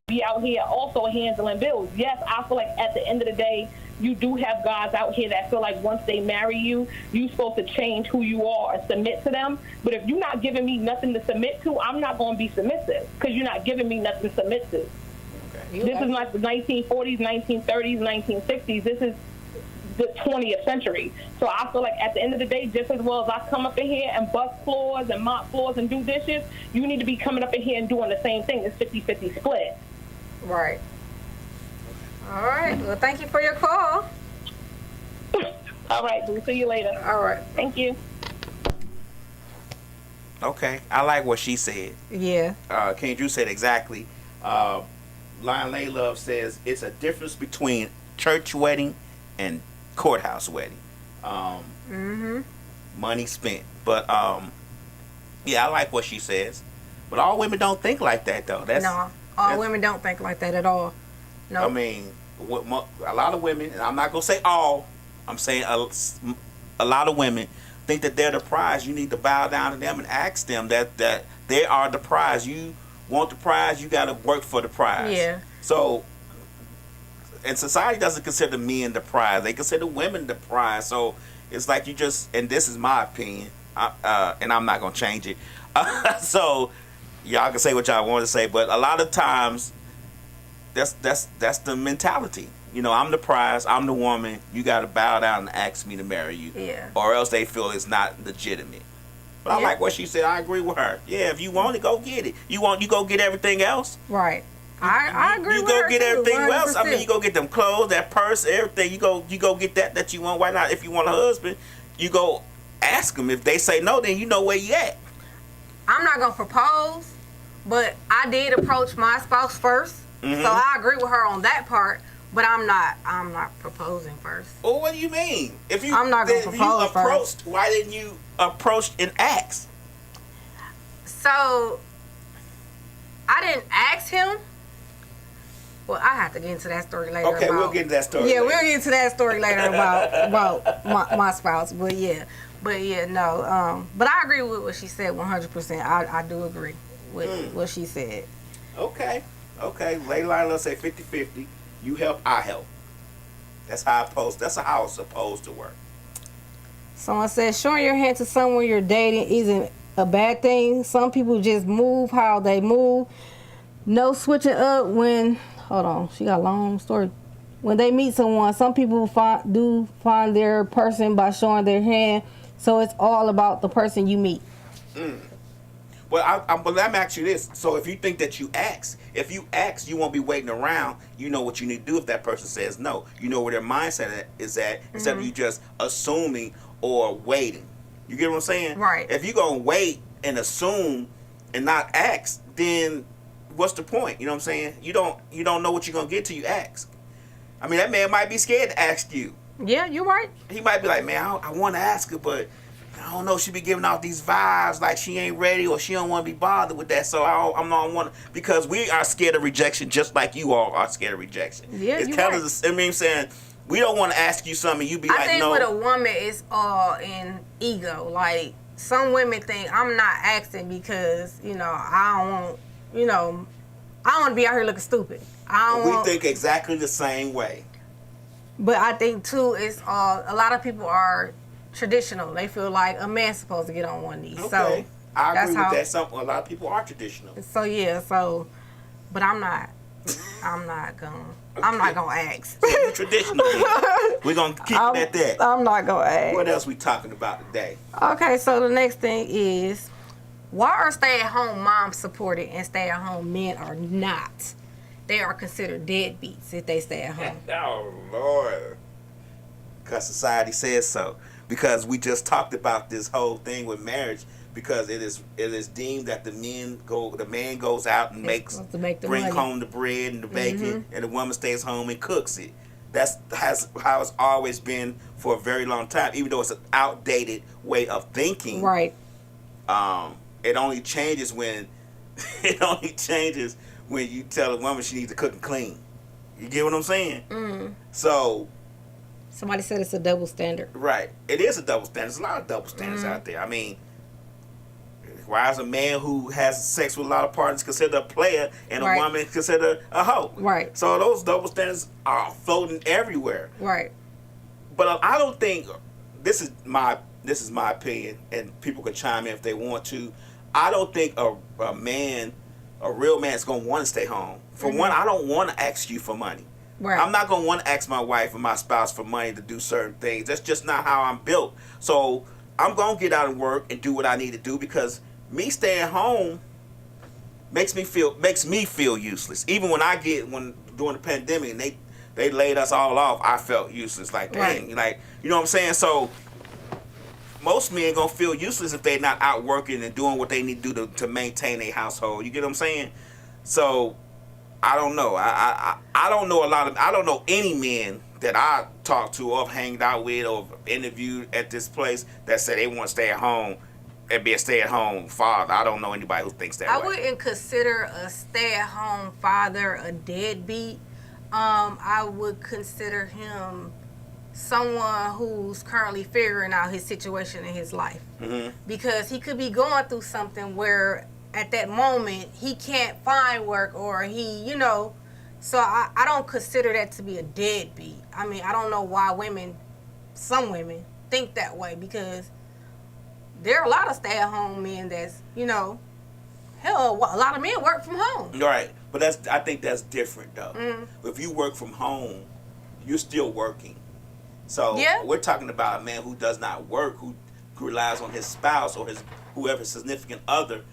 be out here also handling bills. Yes, I feel like at the end of the day, you do have guys out here that feel like once they marry you, you're supposed to change who you are and submit to them. But if you're not giving me nothing to submit to, I'm not going to be submissive because you're not giving me nothing to submit to. Okay. This is not the 1940s, 1930s, 1960s. This is the 20th century. So I feel like at the end of the day, just as well as I come up in here and bust floors and mop floors and do dishes, you need to be coming up in here and doing the same thing. It's 50-50 split. Right. All right. Well, thank you for your call. All right. We'll see you later. All right. Thank you. Okay. I like what she said. Yeah. King Drew said exactly. Lion Lay Love says it's a difference between church wedding and courthouse wedding. Money spent. But yeah, I like what she says. But all women don't think like that though. All women don't think like that at all. No. I mean, a lot of women, and I'm not gonna say all, I'm saying a lot of women think that they're the prize. You need to bow down to them and ask them that they are the prize. You want the prize, you got to work for the prize. Yeah. So, and society doesn't consider men the prize. They consider women the prize. So it's like you just, and this is my opinion, and I'm not gonna change it. So y'all can say what y'all want to say, but a lot of times that's the mentality. You know, I'm the prize, I'm the woman, you got to bow down and ask me to marry you. Yeah. Or else they feel it's not legitimate. But I like what she said. I agree with her. Yeah, if you want it, go get it. You go get everything else? Right. I agree you with her. You go get everything 100%. else. I mean, you go get them clothes, that purse, everything. You go get that you want. Why not? If you want a husband, you go ask them. If they say no, then you know where you at. I'm not going to propose, but I did approach my spouse first. Mm-hmm. So I agree with her on that part, but I'm not proposing first. Well, what do you mean? I'm not gonna propose first. Why didn't you approach and ask? So I didn't ask him. Well, I have to get into that story later. Okay, we'll get into that story. Yeah, later. we'll get into that story later about my spouse. But yeah, no. But I agree with what she said 100%. I do agree with what she said. Okay. Lady Lila say 50-50. You help, I help. That's how it's supposed to work. Someone says showing your hand to someone you're dating isn't a bad thing. Some people just move how they move. No switching up when. Hold on, she got a long story. When they meet someone, some people find their person by showing their hand. So it's all about the person you meet. Well, but let me ask you this. So if you think that if you ask, you won't be waiting around. You know what you need to do if that person says no. You know where their mindset is at instead of you just assuming or waiting. You get what I'm saying? Right. If you're going to wait and assume and not ask, then what's the point? You know what I'm saying? You don't know what you're going to get till you ask. I mean, that man might be scared to ask you. Yeah, you're right. He might be like, man, I want to ask her, but I don't know. She be giving off these vibes like she ain't ready or she don't want to be bothered with that. So I'm not want to, because we are scared of rejection just like you all are scared of rejection. Yeah, it's you're kind right. of, I mean, saying we don't want to ask you something. You be like, no. I think with a woman, it's all in ego. Like some women think I'm not asking because I don't want I don't want to be out here looking stupid. We think exactly the same way. But I think too, it's a lot of people are traditional. They feel like a man's supposed to get on one knee. Okay. So I agree with that. A lot of people are traditional. So yeah, but I'm not gonna ask. So you're traditional. We're gonna keep it at that. I'm not gonna ask. What else we talking about today? Okay, so the next thing is, why are stay-at-home moms supported and stay-at-home men are not? They are considered deadbeats if they stay at home. Oh Lord! Because society says so. Because we just talked about this whole thing with marriage. Because it is deemed that the man goes out and brings money home the bread and the bacon, and the woman stays home and cooks it. That's how it's always been for a very long time. Even though it's an outdated way of thinking, Right. It only changes when you tell a woman she needs to cook and clean. You get what I'm saying? Mm. So, Somebody said it's a double standard. right, it is a double standard. There's a lot of double standards out there. I mean, why is a man who has sex with a lot of partners considered a player and Right. a woman considered a hoe? Right. So those double standards are floating everywhere. Right. But I don't think this is my opinion, and people can chime in if they want to. I don't think a real man is gonna want to stay home. For one, I don't want to ask you for money. Right. I'm not gonna want to ask my wife or my spouse for money to do certain things. That's just not how I'm built. So I'm gonna get out and work and do what I need to do, because me staying home makes me feel useless. Even when during the pandemic and they laid us all off, I felt useless. Like, dang, Right. like, you know what I'm saying? So most men gonna feel useless if they're not out working and doing what they need to do to maintain a household. You get what I'm saying? So I don't know. I don't know I don't know any men that I talked to or hanged out with or interviewed at this place that say they want to stay at home and be a stay-at-home father. I don't know anybody who thinks that I way. wouldn't consider a stay-at-home father a deadbeat. I would consider him someone who's currently figuring out his situation in his life. Mm-hmm. Because he could be going through something where at that moment he can't find work, or so I don't consider that to be a deadbeat. I mean, I don't know why some women think that way, because there are a lot of stay-at-home men that's, hell, a lot of men work from home. Right. But I think that's different, though. Mm-hmm. If you work from home, you're still working. So Yeah. we're talking about a man who does not work, who relies on his spouse or whoever's significant other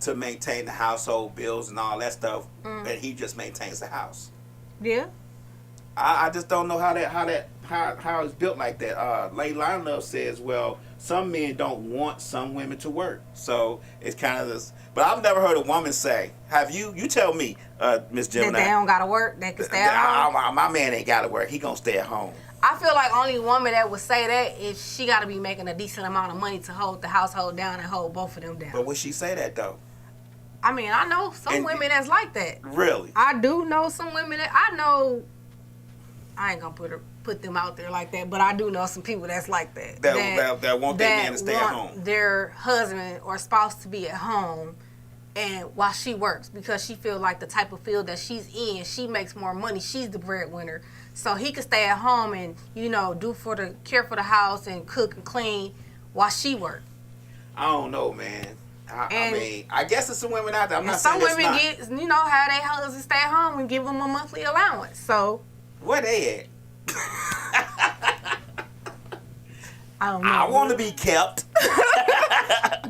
to maintain the household bills and all that stuff, and he just maintains the house. Yeah. I just don't know how it's built like that. Lady Line Love says, well, some men don't want some women to work, so it's kind of this. But I've never heard a woman say, "Have you? You tell me, Mz Gemini." That they don't gotta work, they can stay at home. My man ain't gotta work. He gonna stay at home. I feel like only woman that would say that is she gotta be making a decent amount of money to hold the household down and hold both of them down. But would she say that though? I mean, I know some women that's like that. Really? I do know some women that I know. I ain't gonna put them out there like that, but I do know some people that's like that. That want their man to stay at home. Their husband or spouse to be at home, and while she works, because she feel like the type of field that she's in, she makes more money. She's the breadwinner, so he could stay at home and care for the house and cook and clean while she works. I don't know, man. I mean, I guess there's some women out there. I'm not some saying women it's not. get, how they husbands stay at home and give them a monthly allowance. So Where they at? I don't know. I want to be kept.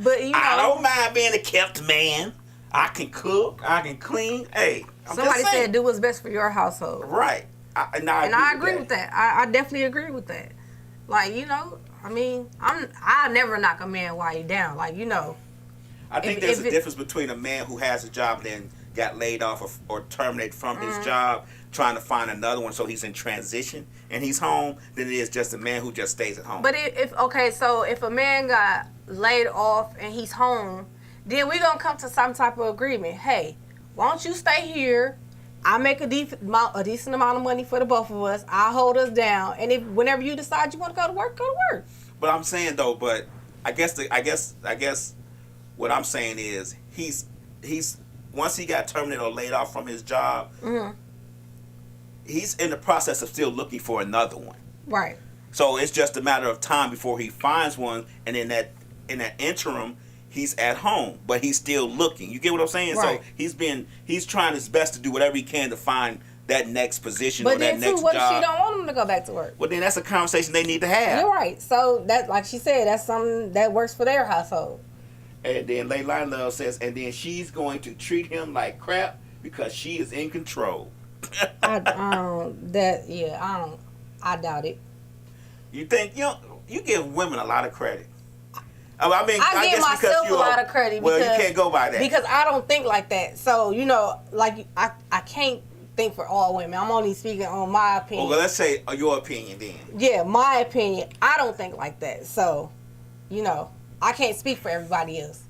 But I don't mind being a kept man. I can cook. I can clean. Hey, somebody said do what's best for your household. Right. I agree with that. I definitely agree with that. Like, I mean, I never knock a man while you down. Like, I think there's a difference between a man who has a job and then got laid off or terminated from his job, trying to find another one, so he's in transition and he's home, than it is just a man who just stays at home. But if a man got laid off and he's home, then we're gonna come to some type of agreement. Hey, why don't you stay here? I make a decent amount of money for the both of us. I hold us down, and if whenever you decide you want to go to work, go to work. But I'm saying though, I guess what I'm saying is he's once he got terminated or laid off from his job, he's in the process of still looking for another one. Right. So it's just a matter of time before he finds one, and in that interim, he's at home, but he's still looking. You get what I'm saying? Right. So he's trying his best to do whatever he can to find that next position But or that then next too, what job. if she don't want him to go back to work? Well, then that's a conversation they need to have. You're right. So that, like she said, that's something that works for their household. And then Layla Love says, and then she's going to treat him like crap because she is in control. I doubt it. You think you give women a lot of credit? I give guess because myself a lot of credit. Well, because, you can't go by that because I don't think like that. So I can't think for all women. I'm only speaking on my opinion. Well, let's say your opinion then. Yeah, my opinion. I don't think like that. So, I can't speak for everybody else.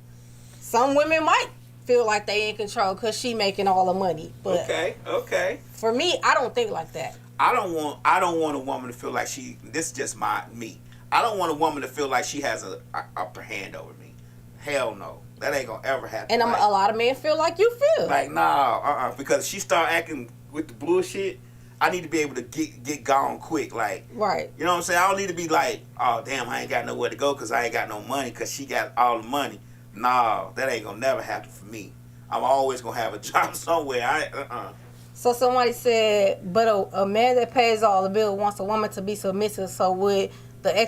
Some women might feel like they in control because she making all the money. But Okay. for me, I don't think like that. I don't want a woman to feel like this is just me. I don't want a woman to feel like she has a upper hand over me. Hell no. That ain't gonna ever happen. And a lot of men feel like you feel. Like, nah, because she start acting with the bullshit, I need to be able to get gone quick. Like, right. You know what I'm saying? I don't need to be like, oh, damn, I ain't got nowhere to go because I ain't got no money because she got all the money. Nah, that ain't gonna never happen for me. I'm always gonna have a job somewhere. So somebody said, but a man that pays all the bill wants a woman to be submissive. So would the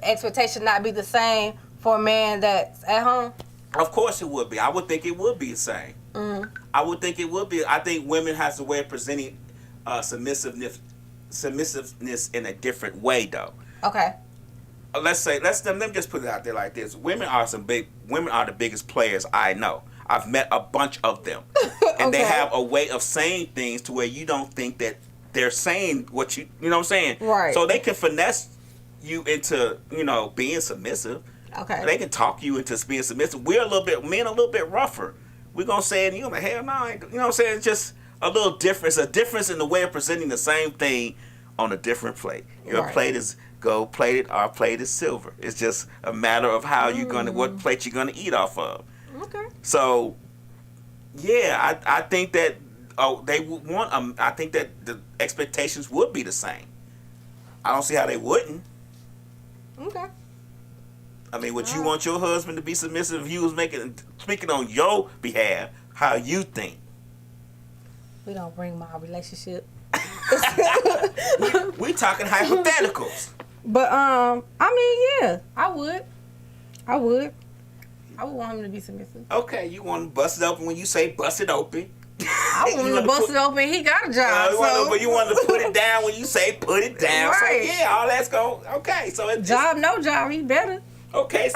expectation not be the same for a man that's at home? Of course it would be. I would think it would be the same. Mm-hmm. I would think it would be. I think women has a way of presenting submissiveness in a different way, though. Okay. Let me just put it out there like this. Women are the biggest players I know. I've met a bunch of them. And they have a way of saying things to where you don't think that they're saying what you know what I'm saying? Right. So they can finesse you into, being submissive. Okay. They can talk you into being submissive. Men a little bit rougher. We're going to say it and you're like, hell no. You know what I'm saying? It's just a little difference. A difference in the way of presenting the same thing on a different plate. Your plate is gold plated, our plate is silver. It's just a matter of how what plate you're going to eat off of. Okay. So, yeah, I think that they would want. I think that the expectations would be the same. I don't see how they wouldn't. Okay. I mean, would you want your husband to be submissive if he was speaking on your behalf? How you think? We don't bring my relationship. we talking hypotheticals. But yeah, I would want him to be submissive. Okay, you want to bust it open when you say bust it open. I want him to bust it open. He got a job. But you want to put it down when you say put it down. Right. So yeah, all that's going. Okay, so it's job, no job. He better. Okay,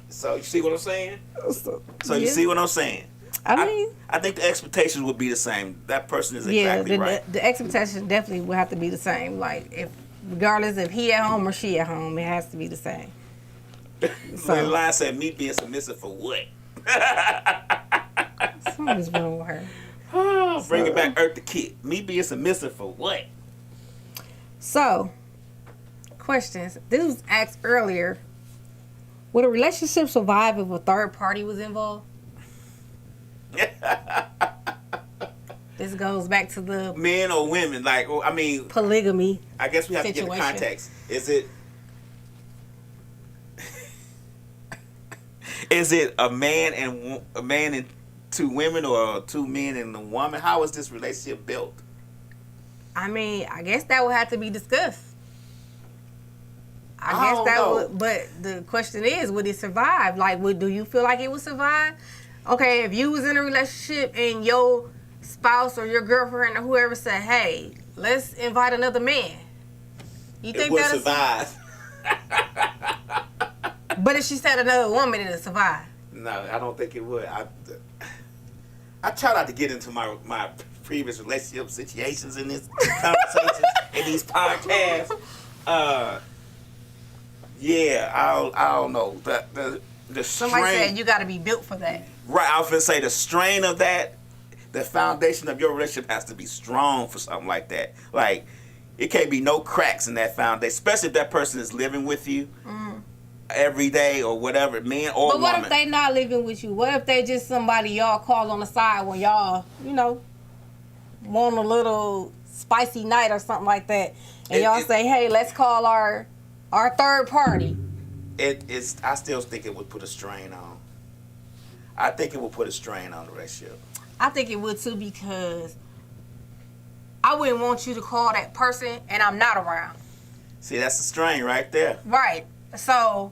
so you see what I'm saying? So you see what I'm saying? I think the expectations would be the same. That person is exactly right. The expectation definitely would have to be the same. Like regardless if he at home or she at home, it has to be the same. So the line said, "Me being submissive for what?" Something's wrong with her. Bring it back, Earth the Kid. Me being submissive for what? So, questions. This was asked earlier. Would a relationship survive if a third party was involved? This goes back to the men or women, polygamy. I guess we have to get the context. Is it a man and two women, or two men and a woman? How is this relationship built? I guess that would have to be discussed. But the question is, would it survive? Like, do you feel like it would survive? Okay, if you was in a relationship and your spouse or your girlfriend or whoever said, "Hey, let's invite another man," you think that would survive? But if she said another woman, it'll survive. No, I don't think it would. I try not to get into my previous relationship situations in this conversation in these podcasts. Yeah, I don't know. The strain. Somebody said you got to be built for that. Right, I was gonna say the strain of that, the foundation of your relationship has to be strong for something like that. Like, it can't be no cracks in that foundation, especially if that person is living with you every day or whatever, man or woman. But what if they not living with you? What if they just somebody y'all call on the side when y'all, want a little spicy night or something like that, and y'all say, "Hey, let's call our third party." I still think it would put a strain on. I think it would put a strain on the relationship. I think it would too, because I wouldn't want you to call that person and I'm not around. See, that's the strain right there. Right. So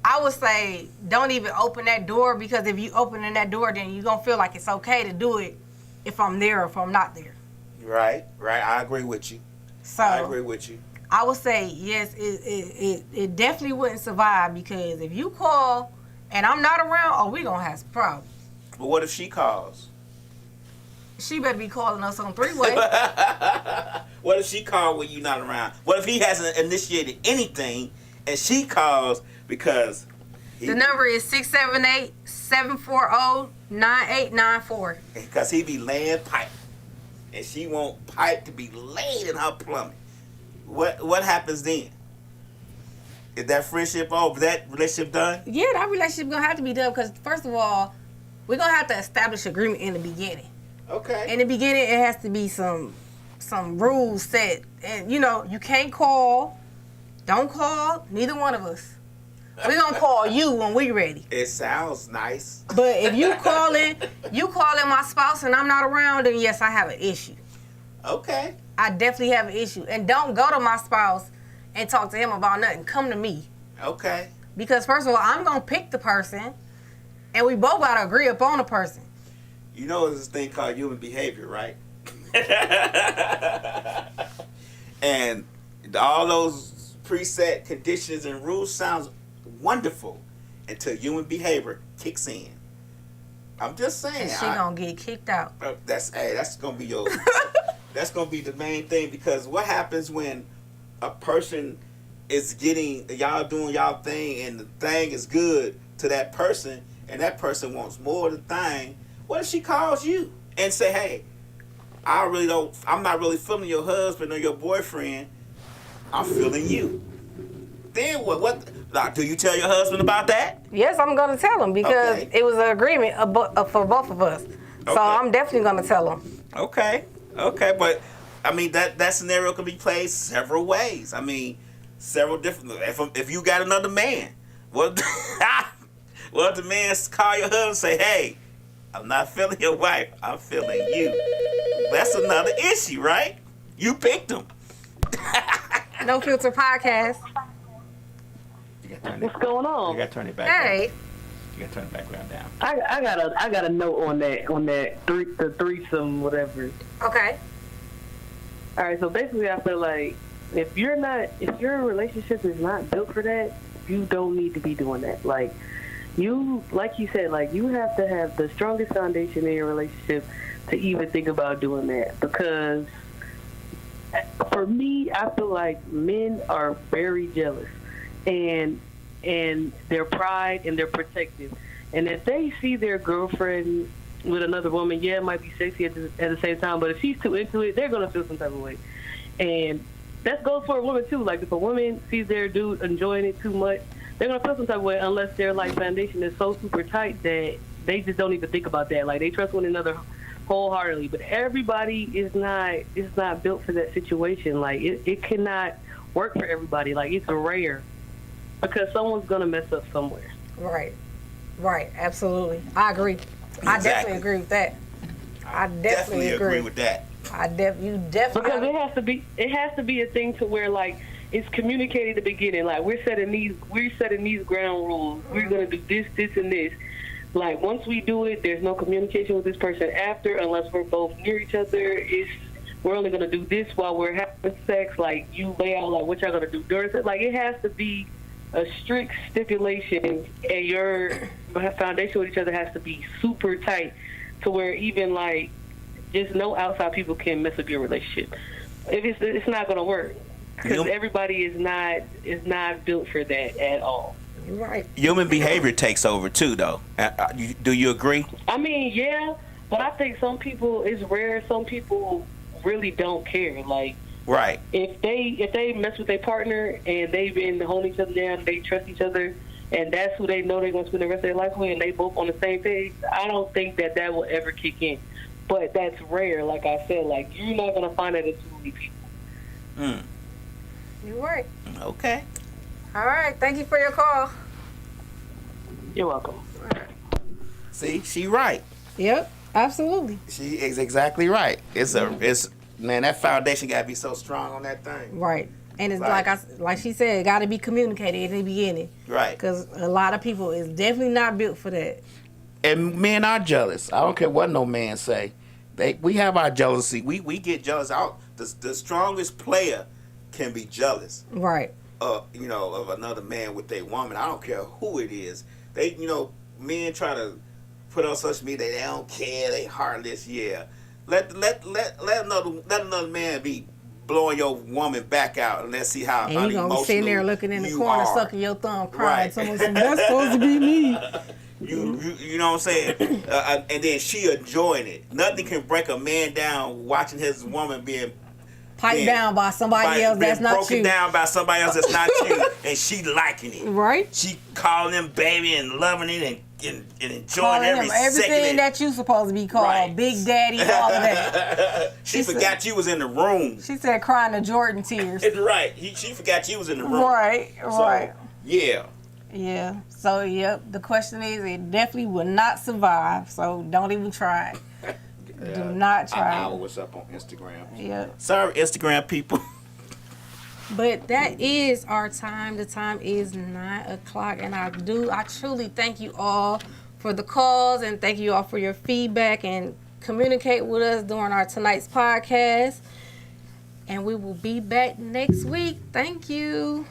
I would say don't even open that door, because if you open in that door, then you're going to feel like it's okay to do it if I'm there or if I'm not there. Right. I agree with you. So I agree with you. I would say, yes, it definitely wouldn't survive, because if you call and I'm not around, we going to have some problems. But what if she calls? She better be calling us on three-way. What if she called when you're not around? What if he hasn't initiated anything and she calls because The number is 678-740-9894. Because he be laying pipe. And she want pipe to be laid in her plumbing. What happens then? Is that friendship over? That relationship done? Yeah, that relationship gonna have to be done because first of all, we're gonna have to establish agreement in the beginning. Okay. In the beginning, it has to be some rules set, and you know you can't call. Don't call neither one of us. We're gonna call you when we ready. It sounds nice. But if you calling my spouse and I'm not around, then yes, I have an issue. Okay. I definitely have an issue. And don't go to my spouse and talk to him about nothing. Come to me. Okay. Because first of all, I'm gonna pick the person, and we both gotta agree upon the person. You know there's this thing called human behavior, right? And all those preset conditions and rules sounds wonderful until human behavior kicks in. I'm just saying. And she gonna get kicked out. That's gonna be your. That's gonna be the main thing, because what happens when a person is getting y'all doing y'all thing and the thing is good to that person and that person wants more of the thing? What if she calls you and say, "Hey, I'm not really feeling your husband or your boyfriend. I'm feeling you." Then what? Like, do you tell your husband about that? Yes, I'm gonna tell him because it was an agreement for both of us. So I'm definitely gonna tell him. Okay, but I mean that scenario could be played several ways. I mean, several different. If you got another man, what if the man call your husband and say, "Hey, I'm not feeling your wife. I'm feeling you." That's another issue, right? You picked him. No Filter Podcast. What's going on? You gotta turn it back. Hey. You gotta turn the background down. I got a note on the threesome whatever. Okay. All right, so basically I feel like if your relationship is not built for that, you don't need to be doing that. Like you said, like you have to have the strongest foundation in your relationship to even think about doing that. Because for me, I feel like men are very jealous. And their pride and they're protective. And if they see their girlfriend with another woman, yeah, it might be sexy at the same time, but if she's too into it, they're going to feel some type of way. And that goes for a woman, too. Like, if a woman sees their dude enjoying it too much, they're going to feel some type of way unless their, like, foundation is so super tight that they just don't even think about that. Like, they trust one another wholeheartedly. But everybody is not built for that situation. Like, it cannot work for everybody. Like, it's rare. Because someone's going to mess up somewhere. Right, absolutely. I agree. Exactly. I definitely agree with that. I definitely agree with that. You definitely. Because it has to be a thing to where, like, it's communicated at the beginning. Like, we're setting these ground rules. We're going to do this, and this. Like, once we do it, there's no communication with this person after, unless we're both near each other. We're only going to do this while we're having sex. Like, you lay out, like, what y'all going to do during sex. Like, it has to be a strict stipulation, and your foundation with each other has to be super tight to where even, like, just no outside people can mess up your relationship. It's not going to work because everybody is not built for that at all. Right. Human behavior takes over too, though. Do you agree? I mean, yeah, but I think some people, it's rare. Some people really don't care. Like, right. If they mess with their partner and they've been holding each other down, they trust each other, and that's who they know they're going to spend the rest of their life with, and they both on the same page, I don't think that will ever kick in. But that's rare, like I said. Like, you're not going to find that in too many people. You're right. Okay. All right. Thank you for your call. You're welcome. See, she right. Yep. Absolutely. She is exactly right. Man, that foundation got to be so strong on that thing. Right. And it's like she said, it got to be communicated in the beginning. Right. Because a lot of people is definitely not built for that. And men are jealous. I don't care what no man say. We have our jealousy. We get jealous. The strongest player can be jealous. Right. Of another man with a woman. I don't care who it is. Men try to put on social media, they don't care, they heartless, yeah. Let another man be blowing your woman back out, and let's see how And you unemotional gonna be sitting there looking in the you corner, are. sucking your thumb, crying. Right. Someone said, that's supposed to be me. You know what I'm saying? And then she enjoying it. Nothing can break a man down watching his woman being Piped down by somebody else that's not broken you. down by somebody else that's not you, and she liking it. Right? She calling him baby and loving it and enjoying Calling every him second. everything that you supposed to be called. Right. Big Daddy, all of that. She forgot you was in the room. She said crying the Jordan tears. Right. She forgot you was in the room. Right, right. So, yeah. Yeah. So, yep. The question is, it definitely will not survive. So, don't even try it. Do not try Our it. what's up on Instagram. Yep. Sorry, Instagram people. But that is our time. The time is 9 o'clock. And I truly thank you all for the calls and thank you all for your feedback and communicate with us during our tonight's podcast. And we will be back next week. Thank you.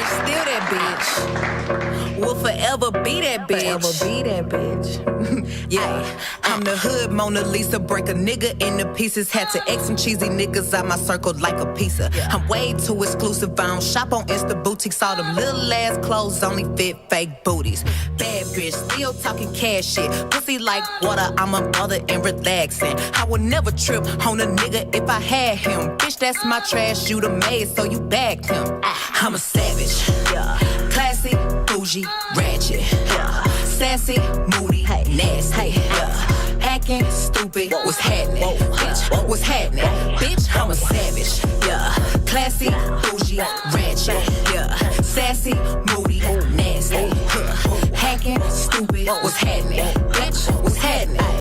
Still that bitch. Will forever be that bitch. Forever be that bitch. Yeah, I'm the hood Mona Lisa. Break a nigga into pieces. Had to X some cheesy niggas out my circle like a pizza. I'm way too exclusive. I don't shop on Insta boutiques. All them little ass clothes only fit fake booties. Bad bitch, still talking cash shit. Pussy like water, I'm a mother and relaxing. I would never trip on a nigga if I had him. Bitch, that's my trash. You the maid, so you bagged him. I'm a savage. Yeah. Classy, bougie, ratchet. Yeah. Sassy, moody, nasty. Yeah. Acting stupid. What's happening? Bitch, what's happening?